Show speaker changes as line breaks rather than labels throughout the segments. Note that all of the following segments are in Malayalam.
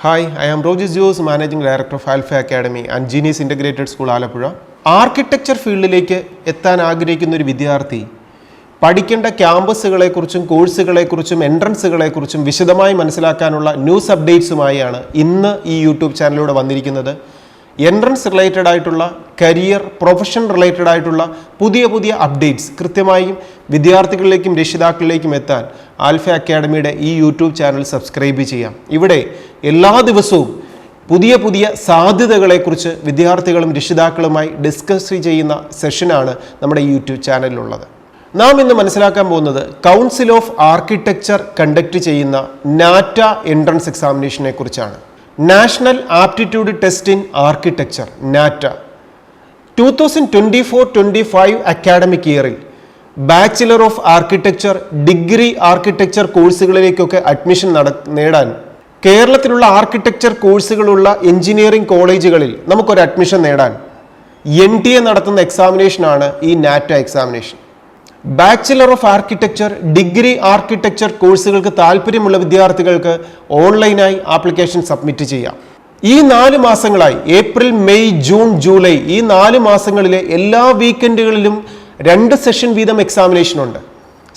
Hi, I am Rogis Jose, Managing Director of Alpha Academy and Genius Integrated School, Alappuzha. Architecture ഫീൽഡിലേക്ക് എത്താൻ ആഗ്രഹിക്കുന്ന ഒരു വിദ്യാർത്ഥി പഠിക്കേണ്ട ക്യാമ്പസുകളെക്കുറിച്ചും കോഴ്സുകളെക്കുറിച്ചും എൻട്രൻസുകളെക്കുറിച്ചും വിശദമായി മനസ്സിലാക്കാനുള്ള ന്യൂസ് അപ്ഡേറ്റ്സുമായാണ് ഇന്ന് ഈ യൂട്യൂബ് ചാനലിലൂടെ വന്നിരിക്കുന്നത്. എൻട്രൻസ് റിലേറ്റഡ് ആയിട്ടുള്ള കരിയർ, പ്രൊഫഷൻ റിലേറ്റഡ് ആയിട്ടുള്ള പുതിയ അപ്ഡേറ്റ്സ് കൃത്യമായും വിദ്യാർത്ഥികളിലേക്കും രക്ഷിതാക്കളിലേക്കും എത്താൻ ആൽഫ അക്കാഡമിയുടെ ഈ യൂട്യൂബ് ചാനൽ സബ്സ്ക്രൈബ് ചെയ്യാം. ഇവിടെ എല്ലാ ദിവസവും പുതിയ സാധ്യതകളെക്കുറിച്ച് വിദ്യാർത്ഥികളും രക്ഷിതാക്കളുമായി ഡിസ്കസ് ചെയ്യുന്ന സെഷനാണ് നമ്മുടെ യൂട്യൂബ് ചാനലിലുള്ളത്. നാം ഇന്ന് മനസ്സിലാക്കാൻ പോകുന്നത് കൗൺസിൽ ഓഫ് ആർക്കിടെക്ചർ കണ്ടക്ട് ചെയ്യുന്ന നാറ്റ എൻട്രൻസ് എക്സാമിനേഷനെ കുറിച്ചാണ്. National aptitude test in architecture NATA 2024-25 academic ഇയറിൽ bachelor of architecture, degree architecture കോഴ്സുകളിലേക്കൊക്കെ അഡ്മിഷൻ നേടാൻ കേരളത്തിലുള്ള ആർക്കിടെക്ചർ കോഴ്സുകളുള്ള എഞ്ചിനീയറിംഗ് കോളേജുകളിൽ നമുക്കൊരു അഡ്മിഷൻ നേടാൻ NTA നടത്തുന്ന എക്സാമിനേഷനാണ് ഈ NATA examination. Bachelor of architecture, degree architecture കോഴ്സുകൾക്ക് താല്പര്യമുള്ള വിദ്യാർത്ഥികൾക്ക് ഓൺലൈനായി ആപ്ലിക്കേഷൻ സബ്മിറ്റ് ചെയ്യാം. ഈ 4 മാസങ്ങളായി ഏപ്രിൽ, മെയ്, ജൂൺ, ജൂലൈ ഈ 4 മാസങ്ങളിലെ എല്ലാ വീക്കെൻഡുകളിലും 2 സെഷൻ വീതം എക്സാമിനേഷൻ ഉണ്ട്.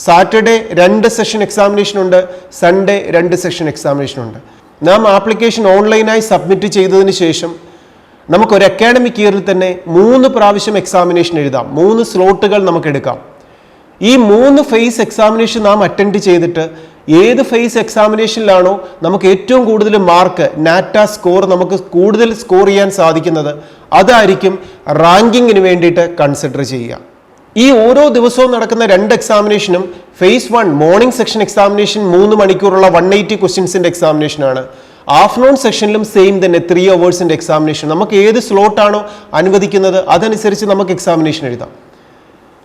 സാറ്റർഡേ 2 സെഷൻ എക്സാമിനേഷൻ ഉണ്ട്, സൺഡേ 2 സെഷൻ എക്സാമിനേഷൻ ഉണ്ട്. നാം ആപ്ലിക്കേഷൻ ഓൺലൈനായി സബ്മിറ്റ് ചെയ്തതിന് ശേഷം നമുക്കൊരു അക്കാഡമിക് ഇയറിൽ തന്നെ 3 പ്രാവശ്യം എക്സാമിനേഷൻ എഴുതാം. 3 സ്ലോട്ടുകൾ നമുക്ക് എടുക്കാം. ഈ 3 ഫേസ് എക്സാമിനേഷൻ നാം അറ്റൻഡ് ചെയ്തിട്ട് ഏത് ഫേസ് എക്സാമിനേഷനിലാണോ നമുക്ക് ഏറ്റവും കൂടുതൽ മാർക്ക്, നാറ്റ സ്കോർ നമുക്ക് കൂടുതൽ സ്കോർ ചെയ്യാൻ സാധിക്കുന്നത്, അതായിരിക്കും റാങ്കിങ്ങിന് വേണ്ടിയിട്ട് കൺസിഡർ ചെയ്യുക. ഈ ഓരോ ദിവസവും നടക്കുന്ന 2 എക്സാമിനേഷനും ഫേസ് 1 മോർണിംഗ് സെക്ഷൻ എക്സാമിനേഷൻ 3 മണിക്കൂറുള്ള 180 ക്വസ്റ്റ്യൻസിന്റെ എക്സാമിനേഷനാണ്. ആഫ്റ്റർനൂൺ സെക്ഷനിലും സെയിം തന്നെ 3 അവേഴ്സിന്റെ എക്സാമിനേഷൻ. നമുക്ക് ഏത് സ്ലോട്ടാണോ അനുവദിക്കുന്നത് അതനുസരിച്ച് നമുക്ക് എക്സാമിനേഷൻ എഴുതാം.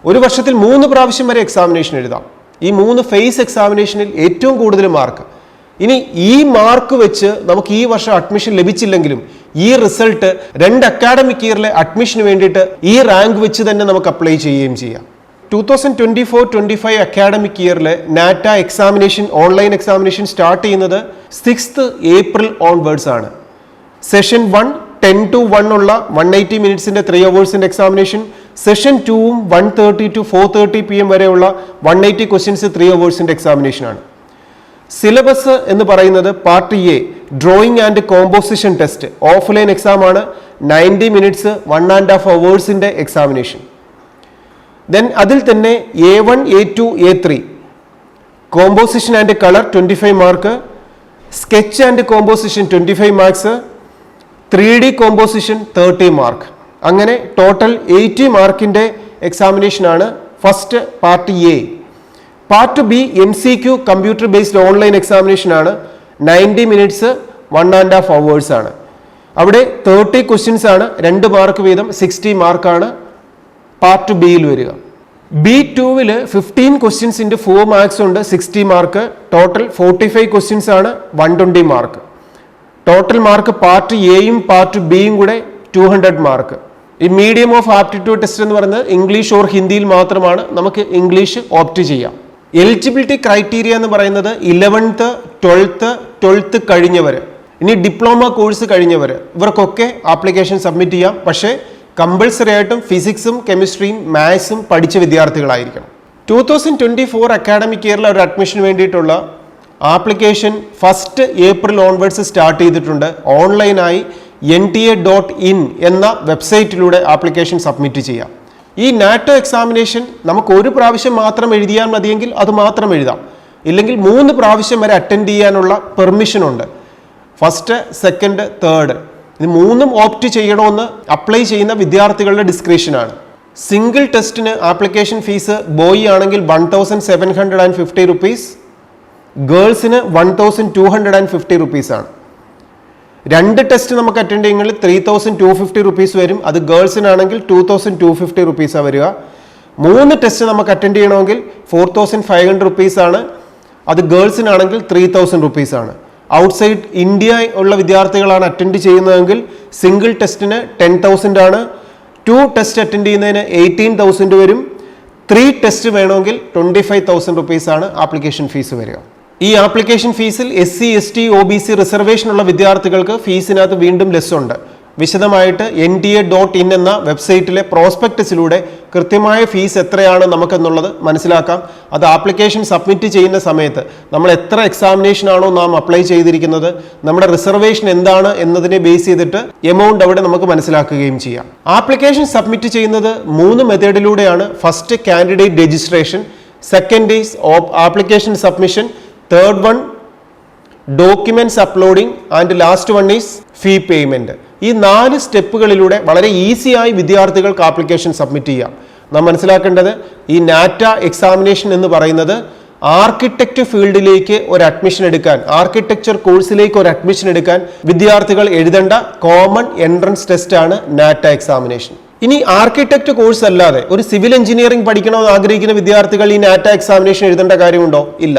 ഒരു വർഷത്തിൽ 3 പ്രാവശ്യം വരെ എക്സാമിനേഷൻ എഴുതാം. ഈ 3 ഫേസ് എക്സാമിനേഷനിൽ ഏറ്റവും കൂടുതൽ മാർക്ക്. ഇനി ഈ മാർക്ക് വെച്ച് നമുക്ക് ഈ വർഷം അഡ്മിഷൻ ലഭിച്ചില്ലെങ്കിലും ഈ റിസൾട്ട് 2 അക്കാഡമിക് ഇയറിലെ അഡ്മിഷന് വേണ്ടിയിട്ട് ഈ റാങ്ക് വെച്ച് തന്നെ നമുക്ക് അപ്ലൈ ചെയ്യുകയും ചെയ്യാം. 2024-25 അക്കാഡമിക് ഇയറിലെ NATA examination, online examination start ചെയ്യുന്നത് 6th ഏപ്രിൽ ഓൺവേർഡ്സ് ആണ്. സെഷൻ 1 10 to 1 ഉള്ള 180 മിനിറ്റ്സിന്റെ 3 അവേഴ്സിന്റെ എക്സാമിനേഷൻ. സെഷൻ 2ഉം 1:30 to 4:30 PM വരെയുള്ള 180 ക്വസ്റ്റ്യൻസ് 3 അവേഴ്സിന്റെ എക്സാമിനേഷനാണ്. സിലബസ് എന്ന് പറയുന്നത് part A drawing and composition test, offline exam ആണ്. 90 മിനിറ്റ്സ് 1.5 അവേഴ്സിന്റെ എക്സാമിനേഷൻ. ദെൻ അതിൽ തന്നെ A1, A2, A3 composition and colour 25 mark, sketch and composition 25 marks, 3D composition 30 mark. അങ്ങനെ ടോട്ടൽ 80 മാർക്കിന്റെ എക്സാമിനേഷനാണ് first part A. Part B MCQ computer based online examination ആണ്. 90 മിനിറ്റ്സ് 1.5 അവേഴ്സ് ആണ്. അവിടെ 30 ക്വസ്റ്റ്യൻസ് ആണ്, 2 മാർക്ക് വീതം 60 മാർക്കാണ് പാർട്ട് ബിയിൽ വരിക. B2വിൽ 15 ക്വസ്റ്റ്യൻസ് ഇൻറ്റു 4 മാർക്സ് ഉണ്ട്, 60 മാർക്ക്. ടോട്ടൽ 45 ക്വസ്റ്റ്യൻസ് ആണ്, 120 മാർക്ക്. ടോട്ടൽ മാർക്ക് പാർട്ട് എയും പാർട്ട് ബിയും കൂടെ 200 മാർക്ക്. ഈ മീഡിയം ഓഫ് ആപ്റ്റിറ്റ്യൂഡ് ടെസ്റ്റ് എന്ന് പറയുന്നത് ഇംഗ്ലീഷ് ഓർ ഹിന്ദിയിൽ മാത്രമാണ്. നമുക്ക് ഇംഗ്ലീഷ് ഓപ്റ്റ് ചെയ്യാം. എലിജിബിലിറ്റി ക്രൈറ്റീരിയ എന്ന് പറയുന്നത് 11th, 12th കഴിഞ്ഞവർ, ഇനി ഡിപ്ലോമ കോഴ്സ് കഴിഞ്ഞവർ, ഇവർക്കൊക്കെ ആപ്ലിക്കേഷൻ സബ്മിറ്റ് ചെയ്യാം. പക്ഷേ കമ്പൾസറി ആയിട്ടും ഫിസിക്സും കെമിസ്ട്രിയും മാത്സും പഠിച്ച വിദ്യാർത്ഥികളായിരിക്കണം. 2024 അക്കാഡമിക് ഇയറിൽ ഒരു അഡ്മിഷന് വേണ്ടിയിട്ടുള്ള application 1st April onwards start ചെയ്തിട്ടുണ്ട്. ഓൺലൈനായി NTA.in എന്ന വെബ്സൈറ്റിലൂടെ ആപ്ലിക്കേഷൻ സബ്മിറ്റ് ചെയ്യാം. ഈ നാറ്റോ എക്സാമിനേഷൻ നമുക്ക് 1 പ്രാവശ്യം മാത്രം എഴുതിയാൽ മതിയെങ്കിൽ അത് മാത്രം എഴുതാം. ഇല്ലെങ്കിൽ 3 പ്രാവശ്യം വരെ അറ്റൻഡ് ചെയ്യാനുള്ള പെർമിഷൻ ഉണ്ട്. ഫസ്റ്റ്, സെക്കൻഡ്, തേർഡ് ഇത് 3ഉം ഓപ്റ്റ് ചെയ്യണമെന്ന് അപ്ലൈ ചെയ്യുന്ന വിദ്യാർത്ഥികളുടെ ഡിസ്ക്രിപ്ഷനാണ്. സിംഗിൾ ടെസ്റ്റിന് ആപ്ലിക്കേഷൻ ഫീസ് ബോയ് ആണെങ്കിൽ 1750 rupees, ഗേൾസിന് 1250 rupees ആണ്. 2 ടെസ്റ്റ് നമുക്ക് അറ്റൻഡ് ചെയ്യുമെങ്കിൽ 3250 rupees വരും. അത് ഗേൾസിനാണെങ്കിൽ 2250 rupees വരിക. 3 ടെസ്റ്റ് നമുക്ക് അറ്റൻഡ് ചെയ്യണമെങ്കിൽ 4500 rupees ആണ്. അത് ഗേൾസിനാണെങ്കിൽ 3000 rupees ആണ്. ഔട്ട്സൈഡ് ഇന്ത്യ ഉള്ള വിദ്യാർത്ഥികളാണ് അറ്റൻഡ് ചെയ്യുന്നതെങ്കിൽ സിംഗിൾ ടെസ്റ്റിന് 10,000 ആണ്. 2 ടെസ്റ്റ് അറ്റൻഡ് ചെയ്യുന്നതിന് 18,000 വരും. 3 ടെസ്റ്റ് വേണമെങ്കിൽ 25,000 rupees ആണ് ആപ്ലിക്കേഷൻ ഫീസ് വരിക. ഈ ആപ്ലിക്കേഷൻ ഫീസിൽ SC ST OBC റിസർവേഷൻ ഉള്ള വിദ്യാർത്ഥികൾക്ക് ഫീസിനകത്ത് വീണ്ടും ലെസ് ഉണ്ട്. വിശദമായിട്ട് NTA.in എന്ന വെബ്സൈറ്റിലെ പ്രോസ്പെക്ടസിലൂടെ കൃത്യമായ ഫീസ് എത്രയാണ് നമുക്കെന്നുള്ളത് മനസ്സിലാക്കാം. അത് ആപ്ലിക്കേഷൻ സബ്മിറ്റ് ചെയ്യുന്ന സമയത്ത് നമ്മൾ എത്ര എക്സാമിനേഷൻ ആണോ നാം അപ്ലൈ ചെയ്തിരിക്കുന്നത്, നമ്മുടെ റിസർവേഷൻ എന്താണ് എന്നതിനെ ബേസ് ചെയ്തിട്ട് എമൗണ്ട് അവിടെ നമുക്ക് മനസ്സിലാക്കുകയും ചെയ്യാം. ആപ്ലിക്കേഷൻ സബ്മിറ്റ് ചെയ്യുന്നത് 3 മെത്തേഡിലൂടെയാണ്. First candidate registration, second is application submission, third one documents uploading and last one is fee payment. ഈ 4 സ്റ്റെപ്പുകളിലൂടെ വളരെ ഈസിയായി വിദ്യാർത്ഥികൾക്ക് ആപ്ലിക്കേഷൻ സബ്മിറ്റ് ചെയ്യാം. നാം മനസ്സിലാക്കേണ്ടത് ഈ നാറ്റ എക്സാമിനേഷൻ എന്ന് പറയുന്നത് ആർക്കിടെക്റ്റ് ഫീൽഡിലേക്ക് ഒരു അഡ്മിഷൻ എടുക്കാൻ, ആർക്കിടെക്ചർ കോഴ്സിലേക്ക് ഒരു അഡ്മിഷൻ എടുക്കാൻ വിദ്യാർത്ഥികൾ എഴുതേണ്ട കോമൺ എൻട്രൻസ് ടെസ്റ്റ് ആണ് നാറ്റ എക്സാമിനേഷൻ. ഇനി ആർക്കിടെക്ട് കോഴ്സ് അല്ലാതെ ഒരു സിവിൽ എഞ്ചിനീയറിംഗ് പഠിക്കണമെന്ന് ആഗ്രഹിക്കുന്ന വിദ്യാർത്ഥികൾ ഈ നാറ്റ എക്സാമിനേഷൻ എഴുതേണ്ട കാര്യമുണ്ടോ? ഇല്ല.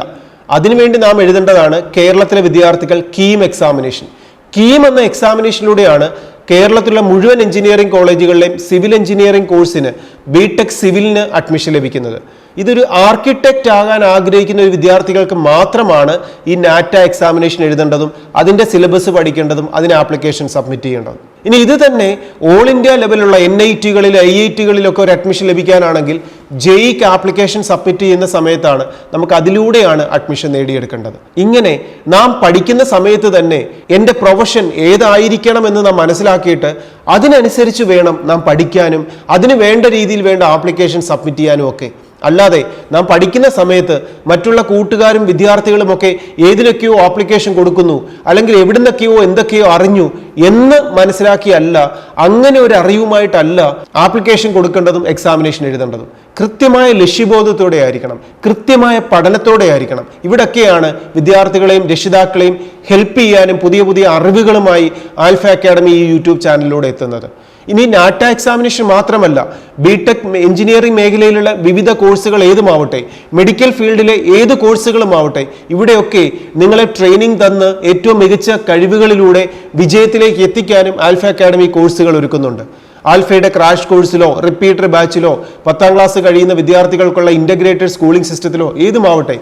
അതിനുവേണ്ടി നാം എഴുതേണ്ടതാണ് കേരളത്തിലെ വിദ്യാർത്ഥികൾ കീം എക്സാമിനേഷൻ. കീം എന്ന എക്സാമിനേഷനിലൂടെയാണ് കേരളത്തിലുള്ള മുഴുവൻ എഞ്ചിനീയറിംഗ് കോളേജുകളിലെയും സിവിൽ എഞ്ചിനീയറിംഗ് കോഴ്സിന് BTech സിവിലിന് അഡ്മിഷൻ ലഭിക്കുന്നത്. ഇതൊരു ആർക്കിടെക്റ്റ് ആകാൻ ആഗ്രഹിക്കുന്ന ഒരു വിദ്യാർത്ഥികൾക്ക് മാത്രമാണ് ഈ നാറ്റ എക്സാമിനേഷൻ എഴുതേണ്ടതും അതിൻ്റെ സിലബസ് പഠിക്കേണ്ടതും അതിന് ആപ്ലിക്കേഷൻ സബ്മിറ്റ് ചെയ്യേണ്ടതും. ഇനി ഇത് തന്നെ ഓൾ ഇന്ത്യ ലെവലുള്ള NIT-കളിൽ IIT-കളിലൊക്കെ ഒരു അഡ്മിഷൻ ലഭിക്കാനാണെങ്കിൽ JEEക്ക് ആപ്ലിക്കേഷൻ സബ്മിറ്റ് ചെയ്യുന്ന സമയത്താണ് നമുക്ക് അതിലൂടെയാണ് അഡ്മിഷൻ നേടിയെടുക്കേണ്ടത്. ഇങ്ങനെ നാം പഠിക്കുന്ന സമയത്ത് തന്നെ എൻ്റെ പ്രൊഫഷൻ ഏതായിരിക്കണം എന്ന് നാം മനസ്സിലാക്കിയിട്ട് അതിനനുസരിച്ച് വേണം നാം പഠിക്കാനും അതിന് വേണ്ട രീതിയിൽ വേണ്ട ആപ്ലിക്കേഷൻ സബ്മിറ്റ് ചെയ്യാനും ഒക്കെ. അല്ലാതെ നാം പഠിക്കുന്ന സമയത്ത് മറ്റുള്ള കൂട്ടുകാരും വിദ്യാർത്ഥികളും ഒക്കെ ഏതിനൊക്കെയോ ആപ്ലിക്കേഷൻ കൊടുക്കുന്നു, അല്ലെങ്കിൽ എവിടുന്നൊക്കെയോ എന്തൊക്കെയോ അറിഞ്ഞു എന്ന് മനസ്സിലാക്കിയല്ല, അങ്ങനെ ഒരു അറിവുമായിട്ടല്ല ആപ്ലിക്കേഷൻ കൊടുക്കേണ്ടതും എക്സാമിനേഷൻ എഴുതേണ്ടതും. കൃത്യമായ ലക്ഷ്യബോധത്തോടെ ആയിരിക്കണം, കൃത്യമായ പഠനത്തോടെ ആയിരിക്കണം. ഇവിടൊക്കെയാണ് വിദ്യാർത്ഥികളെയും രക്ഷിതാക്കളെയും ഹെൽപ്പ് ചെയ്യാനും പുതിയ പുതിയ അറിവുകളുമായി ആൽഫ അക്കാഡമി ഈ യൂട്യൂബ് ചാനലിലൂടെ എത്തുന്നത്. ഇനി നാറ്റ എക്സാമിനേഷൻ മാത്രമല്ല, BTech എഞ്ചിനീയറിംഗ് മേഖലയിലുള്ള വിവിധ കോഴ്സുകൾ ഏതുമാവട്ടെ, മെഡിക്കൽ ഫീൽഡിലെ ഏത് കോഴ്സുകളും ആവട്ടെ, ഇവിടെയൊക്കെ നിങ്ങളെ ട്രെയിനിങ് തന്ന് ഏറ്റവും മികച്ച കഴിവുകളിലൂടെ വിജയത്തിലേക്ക് എത്തിക്കാനും ആൽഫ അക്കാഡമി കോഴ്സുകൾ ഒരുക്കുന്നുണ്ട്. ആൽഫയുടെ ക്രാഷ് കോഴ്സിലോ റിപ്പീറ്റർ ബാച്ചിലോ 10ാം ക്ലാസ് കഴിയുന്ന വിദ്യാർത്ഥികൾക്കുള്ള ഇൻ്റഗ്രേറ്റഡ് സ്കൂളിംഗ് സിസ്റ്റത്തിലോ ഏതുമാവട്ടെ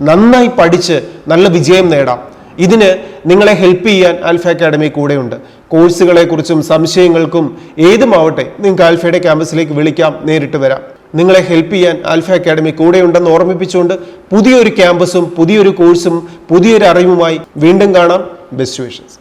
നന്നായി പഠിച്ച് നല്ല വിജയം നേടാം. ഇതിന് നിങ്ങളെ ഹെൽപ്പ് ചെയ്യാൻ ആൽഫ അക്കാഡമി കൂടെയുണ്ട്. കോഴ്സുകളെ കുറിച്ചും സംശയങ്ങൾക്കും ഏതുമാവട്ടെ നിങ്ങൾക്ക് ആൽഫയുടെ ക്യാമ്പസിലേക്ക് വിളിക്കാം, നേരിട്ട് വരാം. നിങ്ങളെ ഹെൽപ്പ് ചെയ്യാൻ ആൽഫ അക്കാഡമി കൂടെയുണ്ടെന്ന് ഓർമ്മിപ്പിച്ചുകൊണ്ട് പുതിയൊരു ക്യാമ്പസും പുതിയൊരു കോഴ്സും പുതിയൊരു അറിവുമായി വീണ്ടും കാണാം. Best wishes.